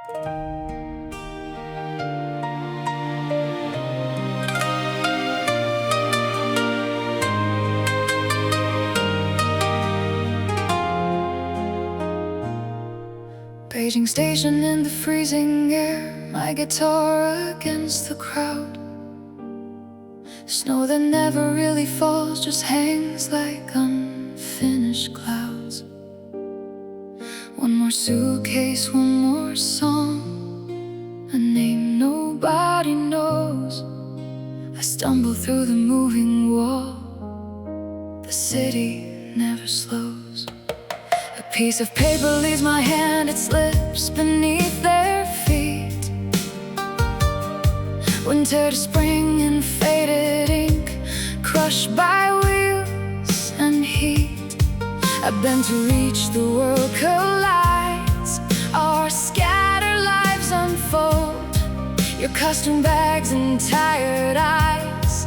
Beijing station in the freezing air, my guitar against the crowd. Snow that never really falls just hangs like unfinished clouds. One more suitcase, one more song, a name nobody knows. I stumble through the moving wall, the city never slows. A piece of paper leaves my hand, it slips beneath their feet. Winter to spring in faded ink, crushed by wheels and heat. I bend to reach, the world collides, our scattered lives unfold. Your costume bags and tired eyes,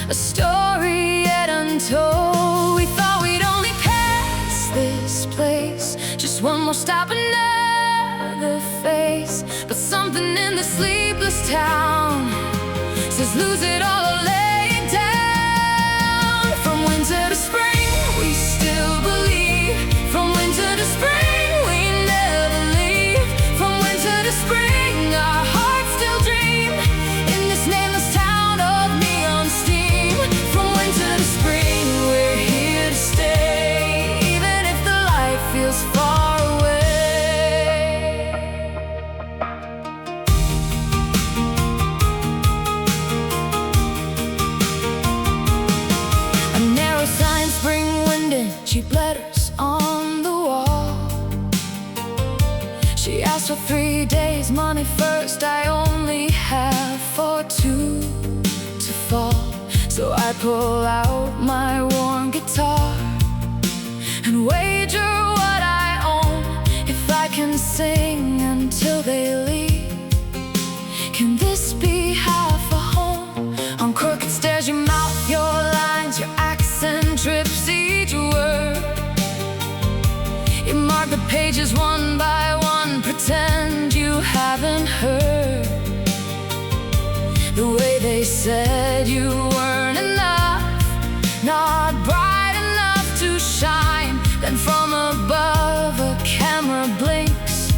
a story yet untold. We thought we'd only pass this place, just one more stop, another face. But something in the sleepless town says lose it all or lay it down. From winter to spring, we still believe. From winter to spring, we never leave. From winter to spring, our hearts still dream in this nameless town of neon steam. From winter to spring, we're here to stay, even if the light feels far away. A narrow sign, spring wind and cheap letters on the wall. She asked for 3 days, money first. I only have for 2 to fall. So I pull out my worn guitar and wager what I own. If I can sing until they leave, can this be half a home? On crooked stairs you mouth your lines, your accent drips each word. You mark the pages one by one, pretend you haven't heard. The way they said you weren't enough, not bright enough to shine. Then from above a camera blinks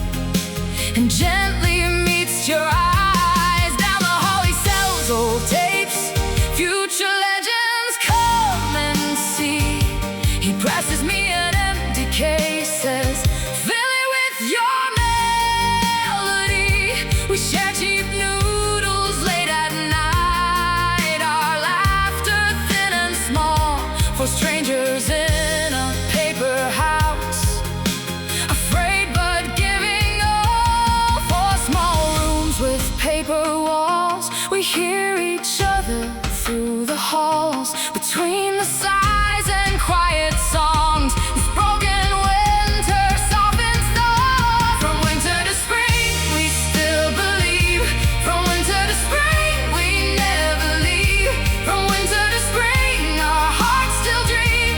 and gently meets your eyes. Down the hall he sells old tapes, future legends, come and see. He presses me an empty case, says fill it with your melody. We share cheap noodles late at night, our laughter thin and small, for strangers in a paper house, afraid but giving all. For small rooms with paper walls, we hear each other through the halls. Between the sighs and quiet songs, this broken winter softens thought. From winter to spring, we still believe. From winter to spring, we never leave. From winter to spring, our hearts still dream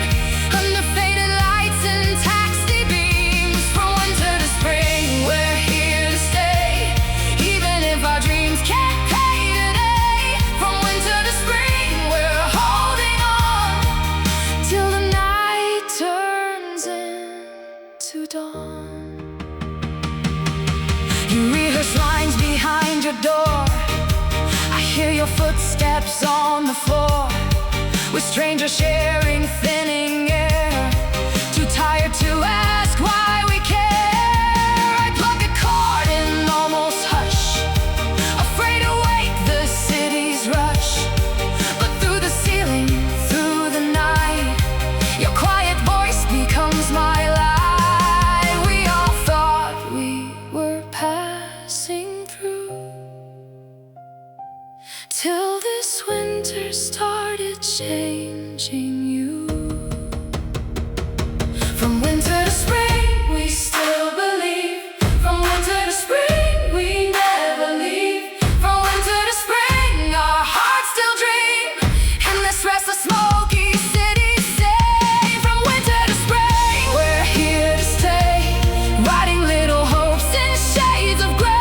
under faded lights and taxi beams. From winter to spring, we're here to stay, even if our dreams can't pay today. From winter to spring, we're holding on till the night turns into dawn. You rehearse lines behind your door, I hear your footsteps on the floor, with strangers sharing thinning air, too tired to ask why we care. I pluck a chord in almost hush, afraid to wake the city's rush. But through the ceiling, through the night, your quiet voice becomes my light. We all thought we were passing through, till this winter started changing you. From winter to spring, we still believe. From winter to spring, we never leave. From winter to spring, our hearts still dream in this restless, smoky city. Say, from winter to spring, we're here to stay, writing little hopes in shades of gray.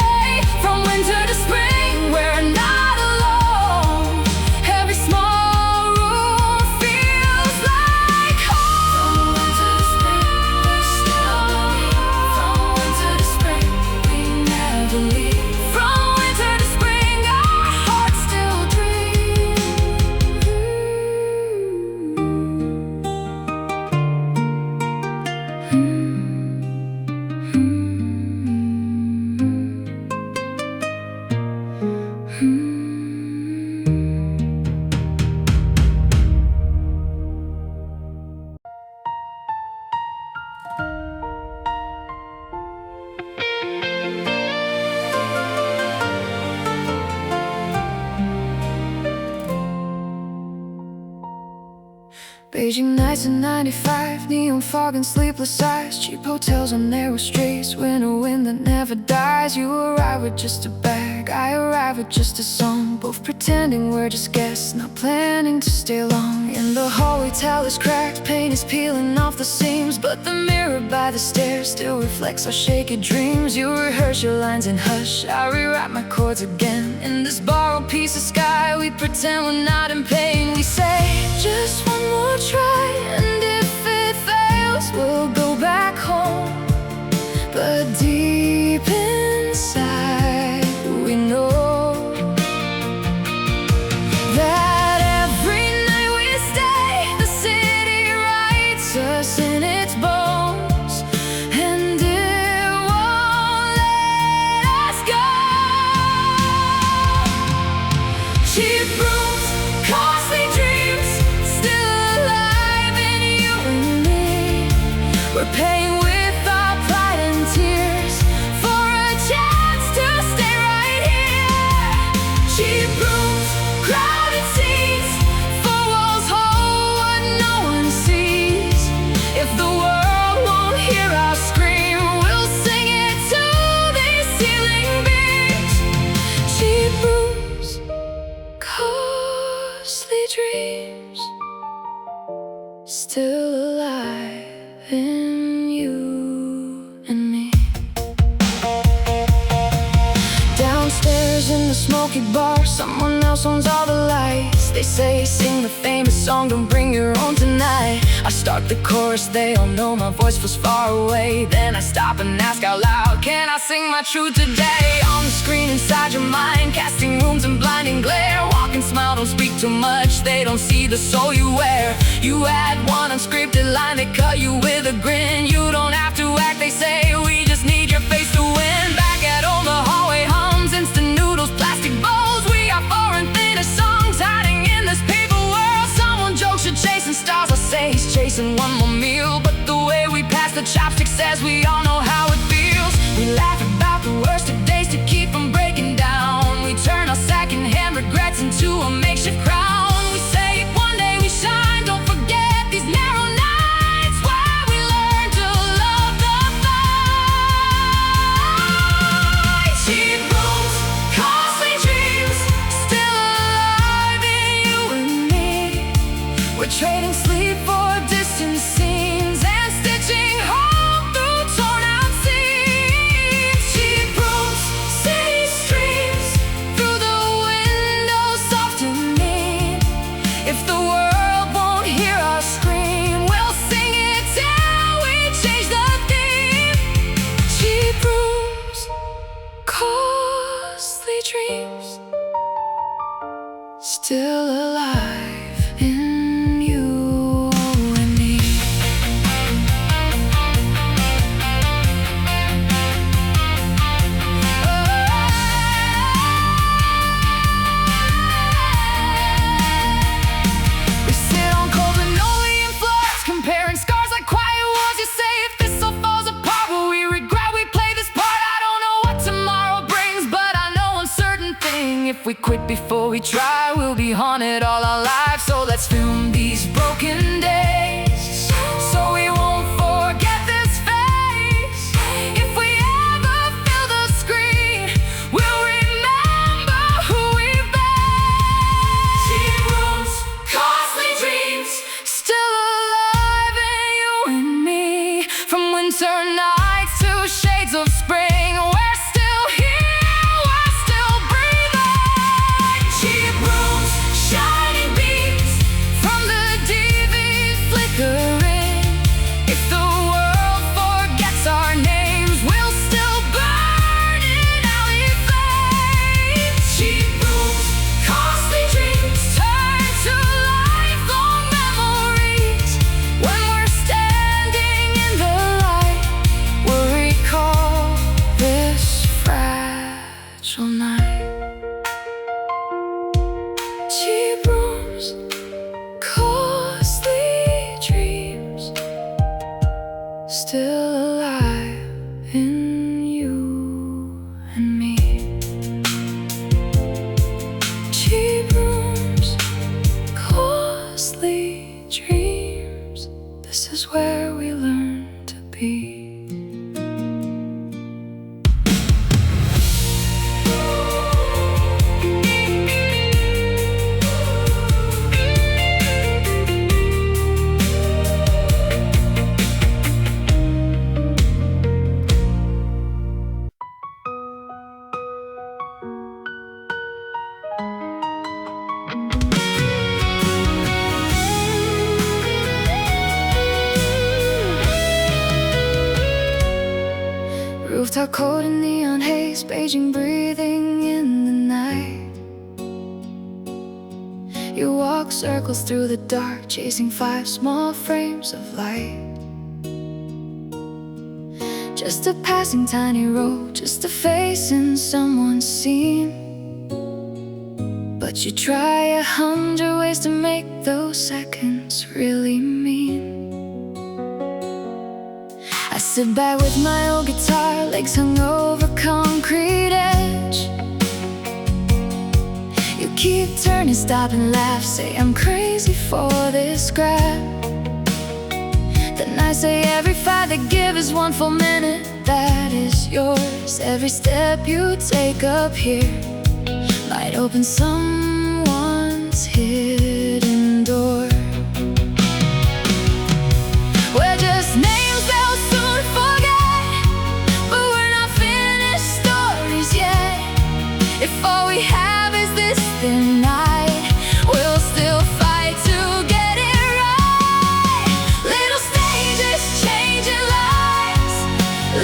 Beijing nights in '95, neon fog and sleepless eyes, cheap hotels on narrow streets, winter wind that never dies. You arrive with just a bag, I arrive with just a song, both pretending we're just guests, not planning to stay long. In the hallway, tile is cracked, paint is peeling off the seams, but the mirror by the stairs still reflects our shaky dreams. You rehearse your lines in hush, I rewrite my chords again. In this borrowed piece of sky, we pretend we're not in pain. We say, just one more try, and if it fails, we'll go back home. But deep inside, we know that every night we stay, the city writes us in its bones, and it won't let us go. Cheap rooms, costly dreams, still alive in you and me. We're paying with our pride and tears for a chance to stay right here. Cheap rooms, crowded seats, four walls hold what no one sees. If the world won't hear our scream, we'll sing it to these ceiling beams. Cheap rooms, costly dreams, still alive in you and me. Downstairs in the smoky bar, someone else owns all the lights. They say, sing the famous song, don't bring your own tonight. I start the chorus, they all know my voice feels far away. Then I stop and ask out loud, can I sing my truth today? On the screen inside your mind, casting rooms in blinding glare. Walk and smile, don't speak too much, they don't see the soul you wear. You add one unscripted line, they cut you with a grin. You don't have to act, they say, we just need your face to win. Back at home, the hallway hums, instant noodles, plastic bowls. We got foreign thinnest songs hiding in this paper world. Someone jokes you're chasing stars, I say he's chasing one more meal. But the way we pass the chopstick says we all know how it feels. We laugh about the worst of days to keep from breaking down. We turn our secondhand regrets into a makeshift crown. We say one day we shine, don't forget these narrow nights where we learn to love the fight. Cheap rooms, costly dreams, still alive in you and me. We're trading sleep for distant scenes and stitching home through torn out scenes. Cheap rooms, city streams, through the windows soft and mean. If the world won't hear our scream, we'll sing it till we change the theme. Cheap rooms, costly dreams, still alive in you and me. We sit on cold linoleum floors, comparing scars like quiet wars. You say if this all falls apart, will we regret we play this part? I don't know what tomorrow brings, but I know one certain thing. If we quit before we try, we'll be haunted all our lives. So let's film these broken days, so we won't forget this face. If we ever fill the screen, we'll remember who we've been. Cheap rooms, costly dreams, still alive in you and me. From winter nights to shades of spring, we're still here, we're still breathing. Cheap rooms, shining beat, rooftop cold in neon haze, Beijing breathing in the night. You walk circles through the dark, chasing 5 small frames of light. Just a passing tiny road, just a face in someone's scene. But you try 100 ways to make those seconds really mean. I sit back with my old guitar, legs hung over concrete edge. You keep turning, stop and laugh, say I'm crazy for this grab. Then I say every fight they give is 1 full minute that is yours. Every step you take up here might open someone's hidden door. We're just names they'll soon forget, but we're not finished stories yet. If all we have is this thin night, we'll still fight to get it right. Little stages changing lives,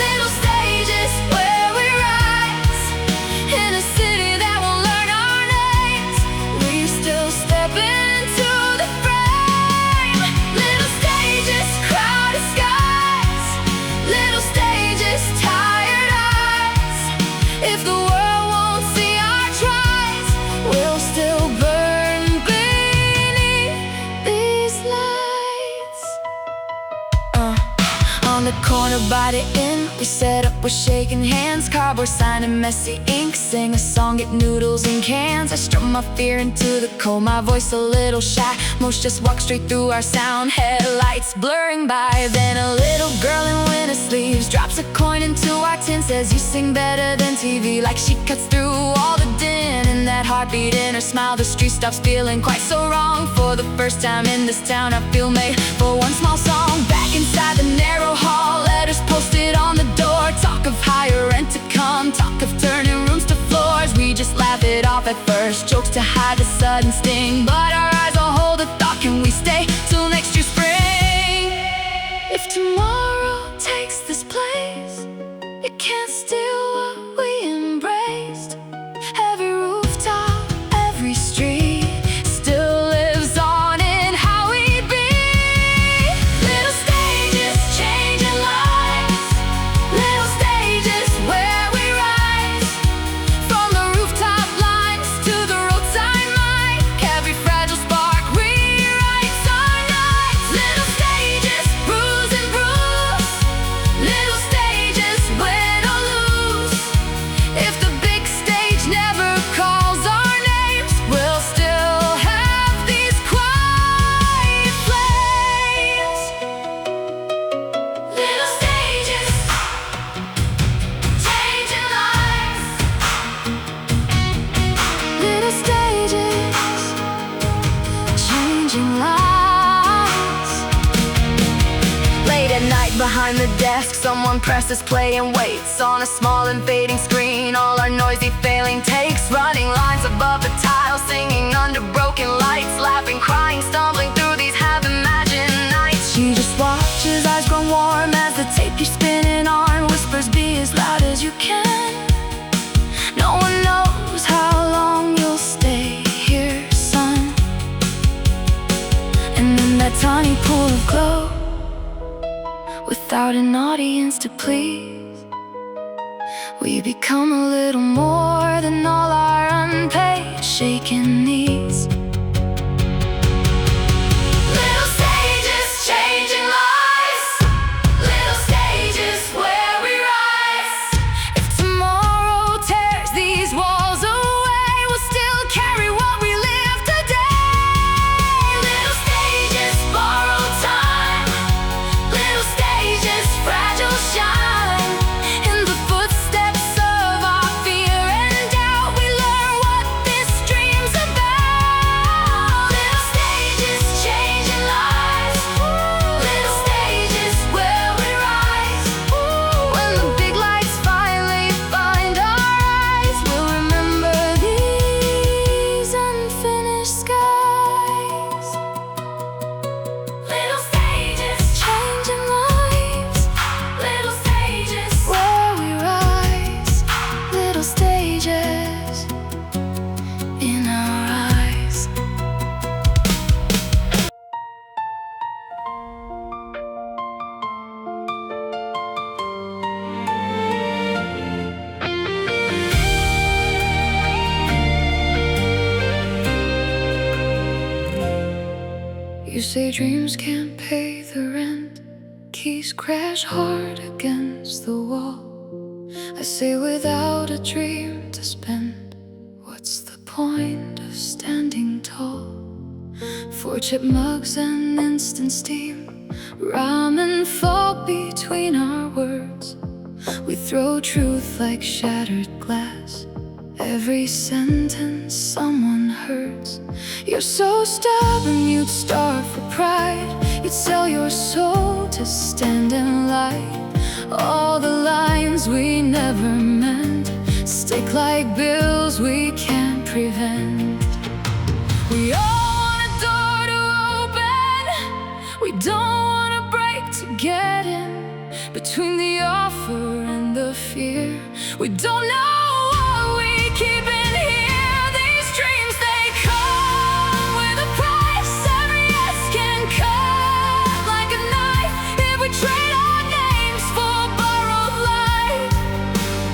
little stages where we rise. In a city that won't learn our names, we still step into the frame. Little stages, crowded skies, little stages, tired eyes. If the world won't see our tries, we'll still burn beneath these lights. On the corner by the inn, we set up, we're shaking hands. Cardboard sign and messy ink, sing a song, get noodles in cans. I strum my fear into the cold, my voice a little shy. Most just walk straight through our sound, headlights blurring by. Then a little girl in winter sleeves drops a coin into our tin, says you sing better than TV, like she cuts through all the din. And that heartbeat in her smile, the street stops feeling quite so wrong. For the first time in this town, I feel made for one small song. Back inside the narrow hall, letters posted on the door, talk of higher rent to come, talk of turning rooms to floors. We just laugh it off at first, jokes to hide the sudden sting, but our eyes will hold a thought, can we stay till next year's spring? If tomorrow takes this place, it can't steal what we embraced. Every rooftop, every street still lives on in how we'd be. Little stages changing lives, little stages where we rise. From the rooftop lines to the roadside mic, every fragile spark rewrites our nights. Little stages, bruise and bruise, little stages win or lose. If the big stage never calls our names, we'll still have these quiet flames. Little stages changing lives, little stages changing lives. Late at night behind the desk, someone presses play and waits on a small and fading screen. All our noisy failing takes, running lines above the tile, singing under broken lights, laughing, crying, stumbling through these half-imagined nights. She just watches, eyes grow warm as the tape you're spinning on whispers, be as loud as you can. No one knows how long you'll stay here, son. And in that tiny pool of glow, without an audience to please, we become a little more than all our unpaid shaken knees. Little stages changing lives, little stages where we rise. If tomorrow tears these walls away, we'll still carry what we live today. Little stages borrow time, little stages fragile shine. In the footsteps of our fear and doubt, we learn what this dream's about. say dreams can't pay the rent, keys crash hard against the wall. I say without a dream to spend, what's the point of standing tall? For chipmunks and instant steam, ramen fall between our words. We throw truth like shattered glass, every sentence someone hurts. You're so stubborn you'd starve for pride, you'd sell your soul to stand in light. All the lines we never meant stick like bills we can't prevent. We all want a door to open, we don't want a break to get in. Between the offer and the fear, we don't know what we keep in here. These dreams, they come with a price. Every yes can cut like a knife. If we trade our names for borrowed life,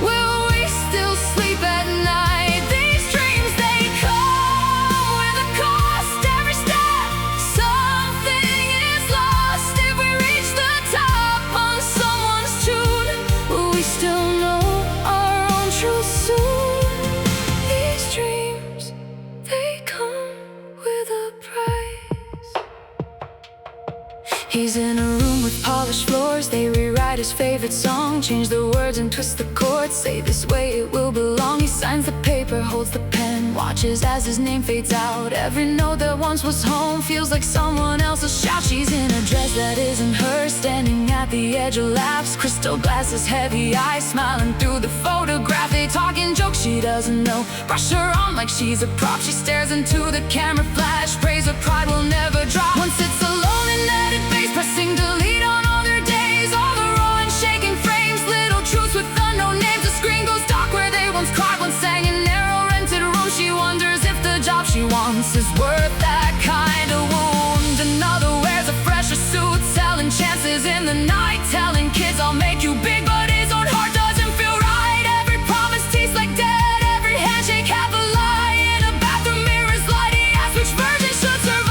will we still sleep at night? These dreams, they come with a cost. Every step, something is lost. If we reach the top on someone's tune, will we still know our own truth soon? These dreams, they come with a price. He's in a room with polished floors, they rewrite his favorite song, change the words and twist the chords, say this way it will belong. He signs the paper, holds the pen, watches as his name fades out. Every note that once was home feels like someone else's shout. She's in a dress that isn't hers, standing at the edge of laughs, crystal glasses, heavy eyes, smiling through the photograph. They talking jokes she doesn't know, brush her on like she's a prop. She stares into the camera flash, prays her pride will never drop. One sits alone in edit base, pressing delete on all their days. All the raw and shaking frames, little truths with unknown names. The screen goes dark where they once cried, once sang in narrow rented room. She wonders if the job she wants is worth that kind of wound. Another wears a fresher suit, selling chances in the night, telling kids I'll make you big, but his own heart doesn't feel right. Every promise tastes like dead, every handshake half a lie. In a bathroom mirror's light, he asks which version should survive.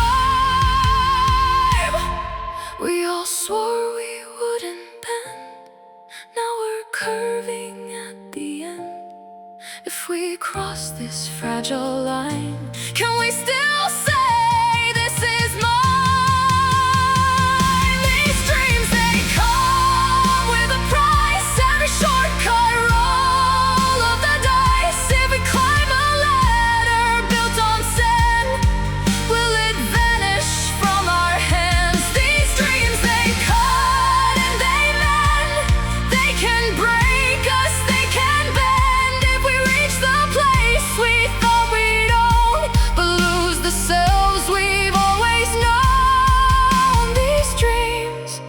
We all swore we wouldn't bend, now we're curving at the end. If we cross this fragile line, can we still say this is mine? These dreams, they come with a price. Every shortcut, roll of the dice. If we climb a ladder built on sand, will it vanish from our hands? These dreams, they cut and they mend, they can break us, they can bend. If we reach the place we thought we'd own, but lose the selves we've always known. These dreams,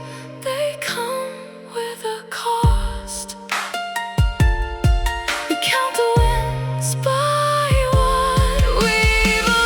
they come with a cost. We count the wins by what we've lost.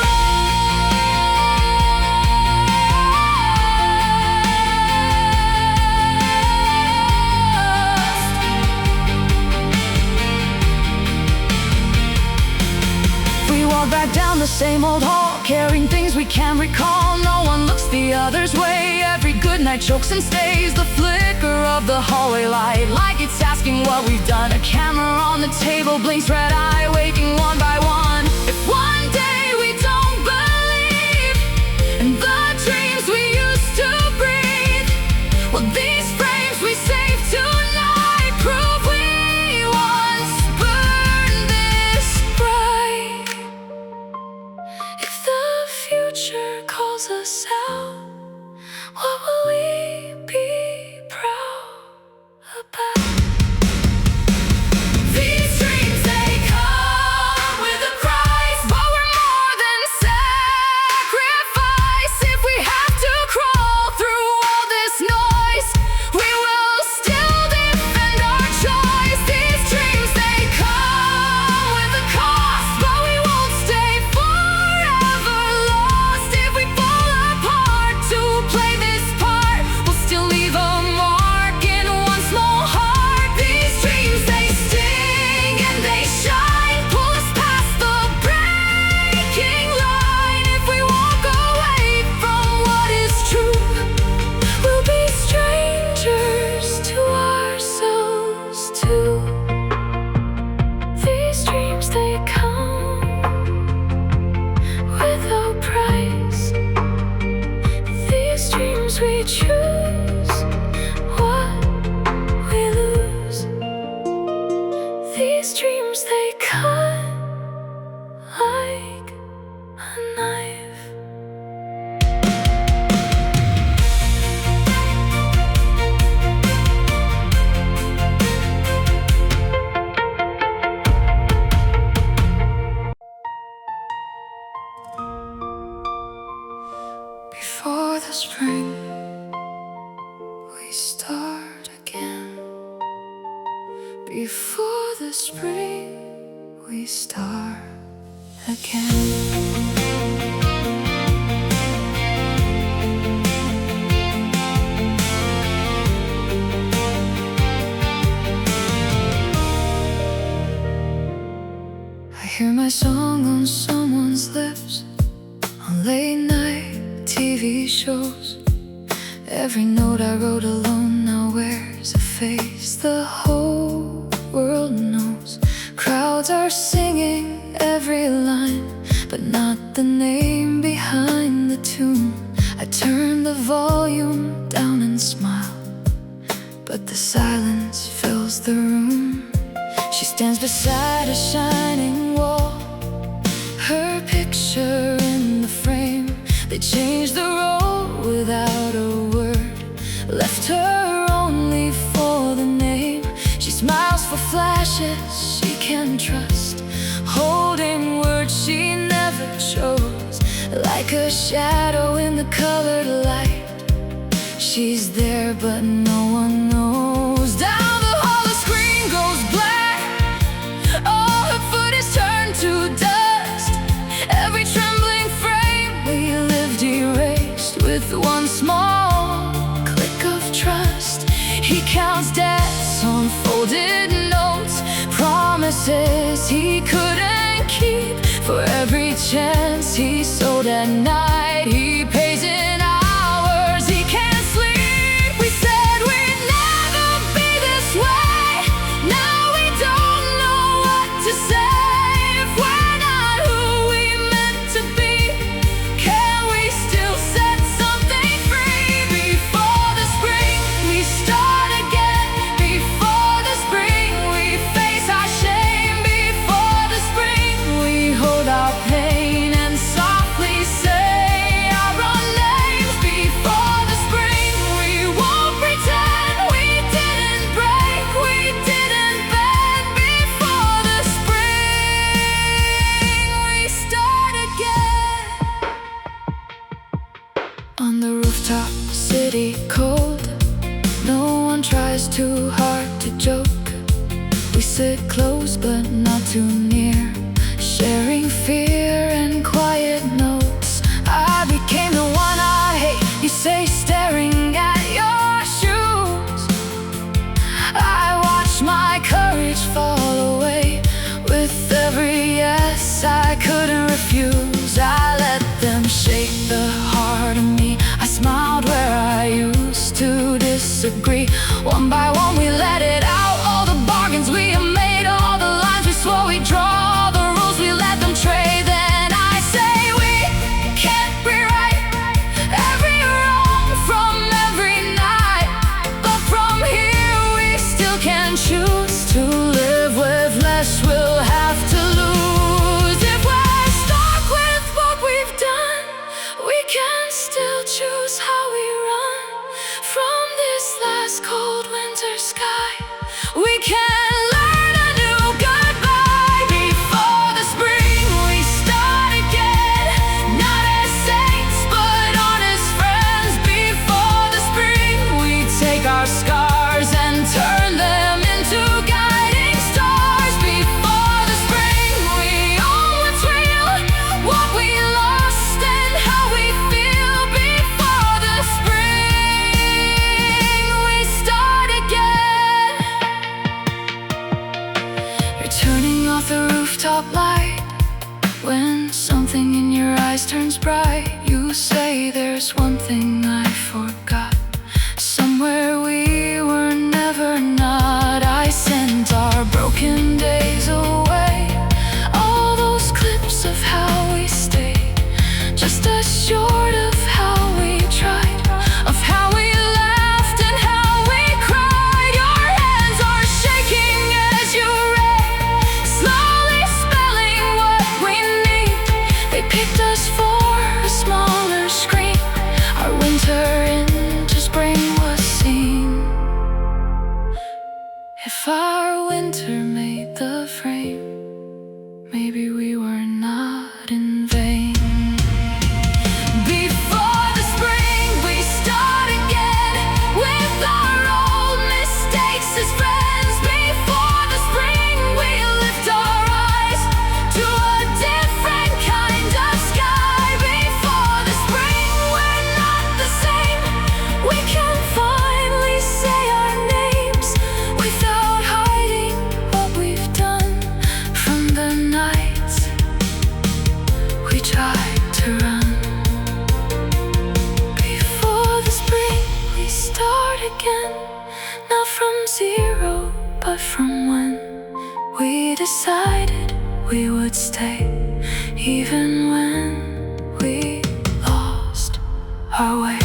We walk back down the same old hall, carrying things we can't recall. No one looks the other's way, every good night chokes and stays. The flicker of the hallway light, like it's asking what we've done. A camera on the table blinks red eye, waking one by one. If one day we don't believe in the dreams we used to breathe, well, these frames we save tonight prove we once burned this bright. If the future calls us out, what will we be proud about? These dreams, they come we choose, what we lose. These dreams, they cut like a knife. Before the spring, we start again. Before the spring, we start again. I hear my song on someone's lips, on late night TV shows. Every note I wrote alone now wears a face the whole world knows. Crowds are singing every line, but not the name behind the tune. I turn the volume down and smile, but the silence fills the room. She stands beside a shining wall, her picture in the frame. They changed the role without a word, left her only for the name. She smiles for flashes she can trust, holding words she never chose. Like a shadow in the colored light, she's there but no one knows. Down the hall the screen goes black, all her footage turned to dust. Every trembling frame we lived erased with one small click of trust. He counts debts on folded notes, promises he couldn't keep. For every chance he sold at night, he pays in hours. He can't sleep. We said we'd never be this way. Now we don't know what to say. If we're not who we meant to be, can we still set something free? Before the spring, we start again. Before the spring, we face our shame. Before the spring, we hold our pain and softly say our own names. Before the spring, we won't pretend we didn't break, we didn't bend. Before the spring, we start again. On the rooftop, city cold, no one tries too hard to joke. We sit close but not too near, sharing fear and quiet notes. I became the one I hate, you say, staring at your shoes. I watch my courage fall away with every yes I couldn't refuse. I let them shape the heart of me. I smiled where I used to disagree. One by one we let it out, all the bargains we have made, all the lines we swore we'd draw, all the rules we let them trade. Then I say we can't rewrite every wrong from every night, but from here we still can choose to live with less we'll have to lose. If we're stuck with what we've done, we can still choose how we run from this last cold winter sky. We can learn a new goodbye. Before the spring, we start again. Not as saints, but honest friends. Before the spring, we take our scars and turn them into guiding stars. Before the spring, we own what's real, what we lost, and how we feel. Before the spring, we start again. You're turning off the rooftop light when something in your eyes turns bright. You say there's one thing I forgot, somewhere we were never not. I sent our broken days away, all those clips of how we stayed, just as short of how we tried, of how we but from when we decided we would stay, even when we lost our way.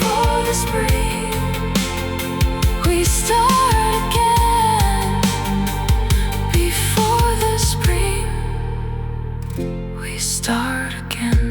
For the spring, we start again. Before the spring, we start again.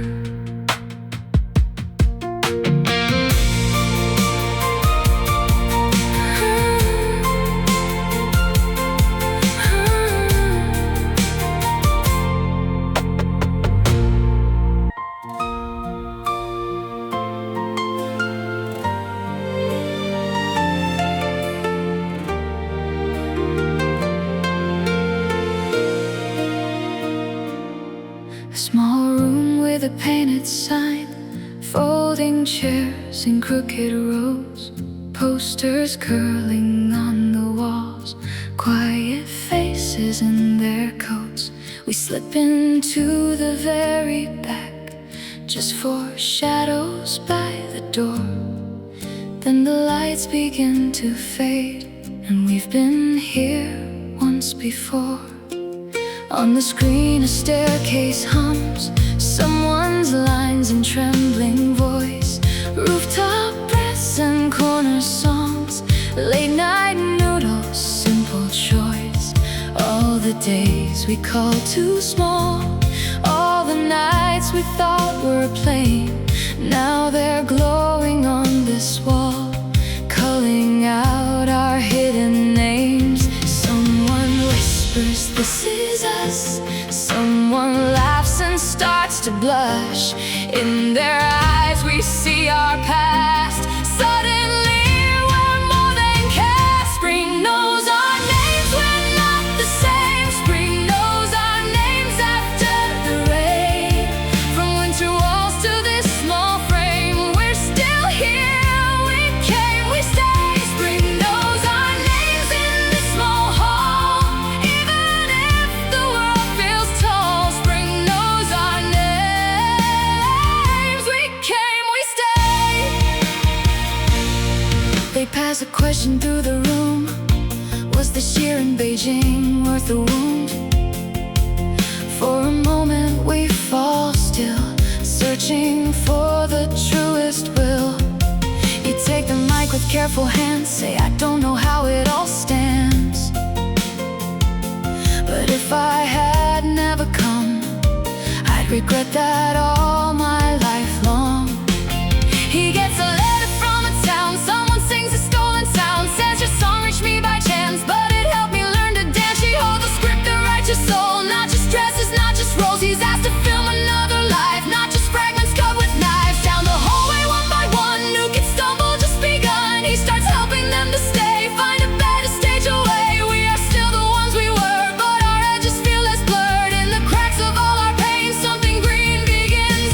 A small room with a painted sign, folding chairs in crooked rows, posters curling on the walls, quiet faces in their coats. We slip into the very back, just for shadows by the door. Then the lights begin to fade, and we've been here once before. On the screen a staircase hums, someone's lines in trembling voice. Rooftop breaths and corner songs, late night noodles, simple choice. All the days we called too small, all the nights we thought were plain, now they're glowing on this wall, culling out our hidden names. Someone whispers, "This is us." Someone laughs and starts to blush. In their eyes we see our past. Suddenly we're more than cast. Spring knows our names, we're not the same. Spring knows our names after the rain. From winter walls to this small frame, we're still here, we came, we stay. Spring knows our names in this small hall, even if the world feels tall. Spring knows our names, we came, we stay. They pass a question through the room. Was this year in Beijing worth the wound? For a moment we fall still, searching for the truest will. You take the mic with careful hands, say, "I don't know how it all stands, but if I had never come, I'd regret that all my life long." He gets a letter from a town, someone sings a stolen sound, says your song reached me by chance, but it helped me learn to dance. She holds the script that writes your soul, not just dresses, not just roles. He's asked to film another life, not just fragments cut with knives. Down the hallway one by one, new kids stumble, just begun. He starts helping them to stay, find a better stage away. We are still the ones we were, but our edges feel less blurred. In the cracks of all our pain, something green begins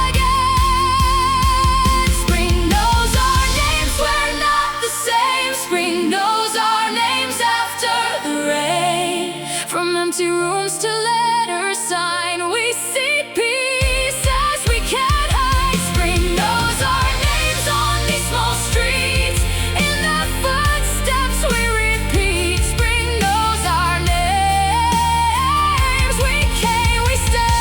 again. Spring knows our names, we're not the same. Spring knows our names after the rain. From empty rooms to letters signed, we see pieces we can't hide. Spring knows our names on these small streets, in the footsteps we repeat. Spring knows our names, we came, we stay.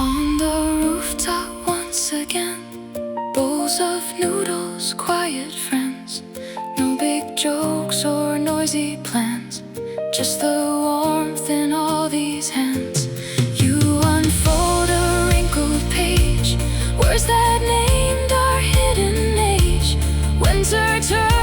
On the rooftop once again, bowls of noodles, quiet friends. No big jokes or noisy plans, just the warmth in all these hands. You unfold a wrinkled page, words that named our hidden age. Winter turns